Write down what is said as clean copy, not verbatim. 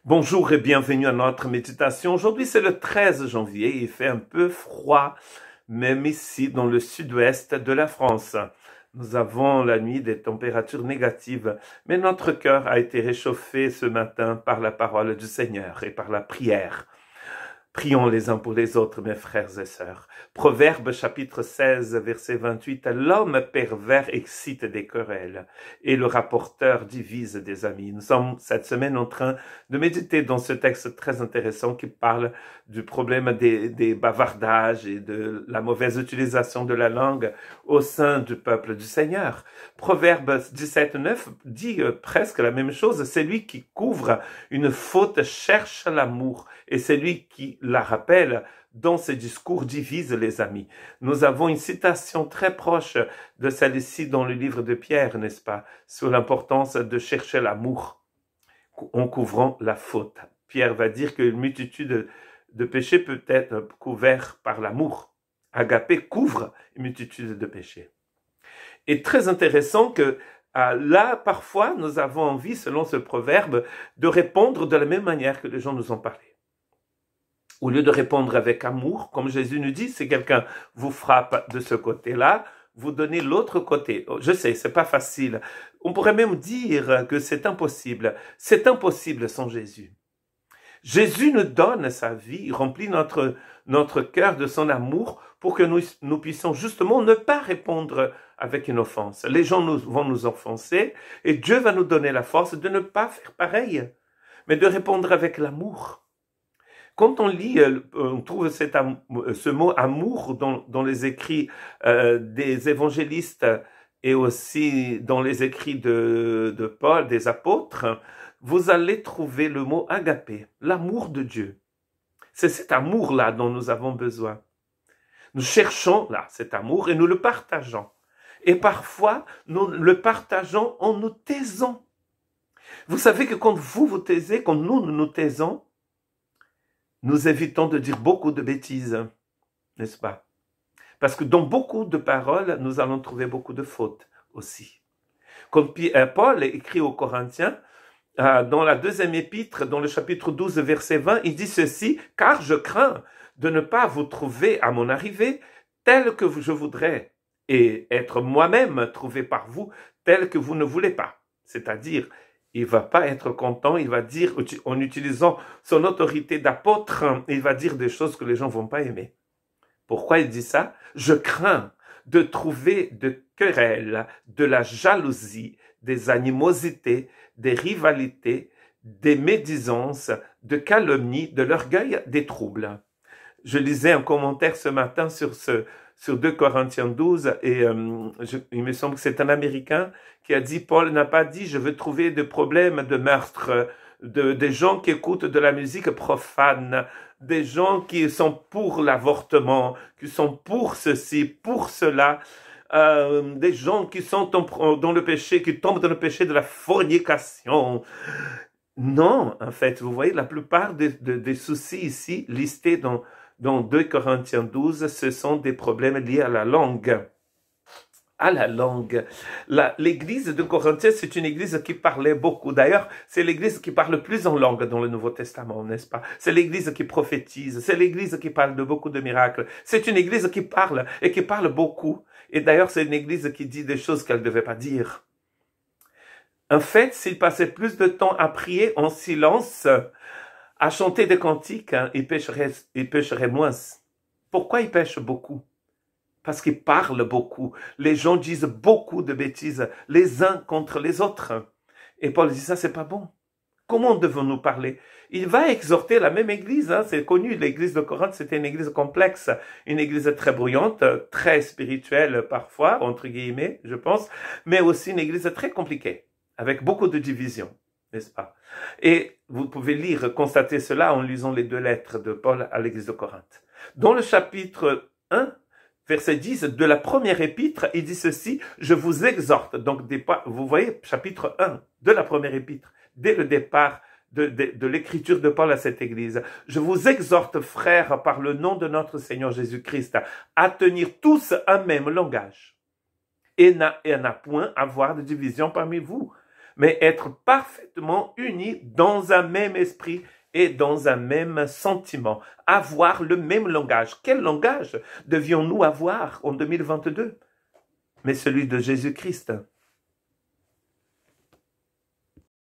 Bonjour et bienvenue à notre méditation. Aujourd'hui, c'est le 13 janvier. Il fait un peu froid, même ici dans le sud-ouest de la France. Nous avons la nuit des températures négatives, mais notre cœur a été réchauffé ce matin par la parole du Seigneur et par la prière. Prions les uns pour les autres, mes frères et sœurs. Proverbe chapitre 16, verset 28. L'homme pervers excite des querelles et le rapporteur divise des amis. Nous sommes cette semaine en train de méditer dans ce texte très intéressant qui parle du problème des bavardages et de la mauvaise utilisation de la langue au sein du peuple du Seigneur. Proverbe 17, 9 dit presque la même chose. Celui qui couvre une faute cherche l'amour et celui qui la rappelle dans ses discours divise les amis. Nous avons une citation très proche de celle-ci dans le livre de Pierre, n'est-ce pas, sur l'importance de chercher l'amour en couvrant la faute. Pierre va dire qu'une multitude de péchés peut être couvert par l'amour. Agapé couvre une multitude de péchés. Et très intéressant que là, parfois, nous avons envie, selon ce proverbe, de répondre de la même manière que les gens nous ont parlé. Au lieu de répondre avec amour, comme Jésus nous dit, si quelqu'un vous frappe de ce côté-là, vous donnez l'autre côté. Je sais, c'est pas facile. On pourrait même dire que c'est impossible. C'est impossible sans Jésus. Jésus nous donne sa vie, il remplit notre cœur de son amour pour que nous puissions justement ne pas répondre avec une offense. Les gens vont nous offenser et Dieu va nous donner la force de ne pas faire pareil, mais de répondre avec l'amour. Quand on lit, on trouve ce mot amour dans les écrits des évangélistes et aussi dans les écrits de Paul, des apôtres, vous allez trouver le mot agapé, l'amour de Dieu. C'est cet amour-là dont nous avons besoin. Nous cherchons là cet amour et nous le partageons. Et parfois, nous le partageons en nous taisant. Vous savez que quand vous vous taisez, quand nous nous taisons, nous évitons de dire beaucoup de bêtises, n'est-ce pas? Parce que dans beaucoup de paroles, nous allons trouver beaucoup de fautes aussi. Comme Paul écrit aux Corinthiens, dans la deuxième épître, dans le chapitre 12, verset 20, il dit ceci, « Car je crains de ne pas vous trouver à mon arrivée tel que je voudrais, et être moi-même trouvé par vous tel que vous ne voulez pas. » C'est-à-dire, il va pas être content, il va dire, en utilisant son autorité d'apôtre, il va dire des choses que les gens vont pas aimer. Pourquoi il dit ça? Je crains de trouver de querelles, de la jalousie, des animosités, des rivalités, des médisances, de calomnies, de l'orgueil, des troubles. Je lisais un commentaire ce matin sur 2 Corinthiens 12 et il me semble que c'est un Américain qui a dit, Paul n'a pas dit, je veux trouver des problèmes de meurtre, des gens qui écoutent de la musique profane, des gens qui sont pour l'avortement, qui sont pour ceci, pour cela, des gens qui sont dans le péché, qui tombent dans le péché de la fornication. Non, en fait, vous voyez, la plupart des soucis ici listés dans 2 Corinthiens 12, ce sont des problèmes liés à la langue. À la langue. L'église de Corinthiens, c'est une église qui parlait beaucoup. D'ailleurs, c'est l'église qui parle le plus en langue dans le Nouveau Testament, n'est-ce pas? C'est l'église qui prophétise. C'est l'église qui parle de beaucoup de miracles. C'est une église qui parle et qui parle beaucoup. Et d'ailleurs, c'est une église qui dit des choses qu'elle ne devait pas dire. En fait, s'il passait plus de temps à prier en silence, à chanter des cantiques, il pécherait moins. Pourquoi il pêche beaucoup? Parce qu'il parle beaucoup. Les gens disent beaucoup de bêtises, les uns contre les autres. Et Paul dit ça, c'est pas bon. Comment devons-nous parler? Il va exhorter la même église, c'est connu, l'église de Corinthe, c'était une église complexe, une église très bruyante, très spirituelle parfois, entre guillemets, je pense, mais aussi une église très compliquée, avec beaucoup de divisions, n'est-ce pas? Et vous pouvez constater cela en lisant les 2 lettres de Paul à l'église de Corinthe. Dans le chapitre 1, verset 10 de la première épître, il dit ceci, je vous exhorte. Donc, vous voyez, chapitre 1 de la première épître, dès le départ de l'écriture de Paul à cette église. Je vous exhorte, frères, par le nom de notre Seigneur Jésus-Christ, à tenir tous un même langage. Et n'a point avoir de division parmi vous, mais être parfaitement unis dans un même esprit et dans un même sentiment, avoir le même langage. Quel langage devions-nous avoir en 2022? Mais celui de Jésus-Christ.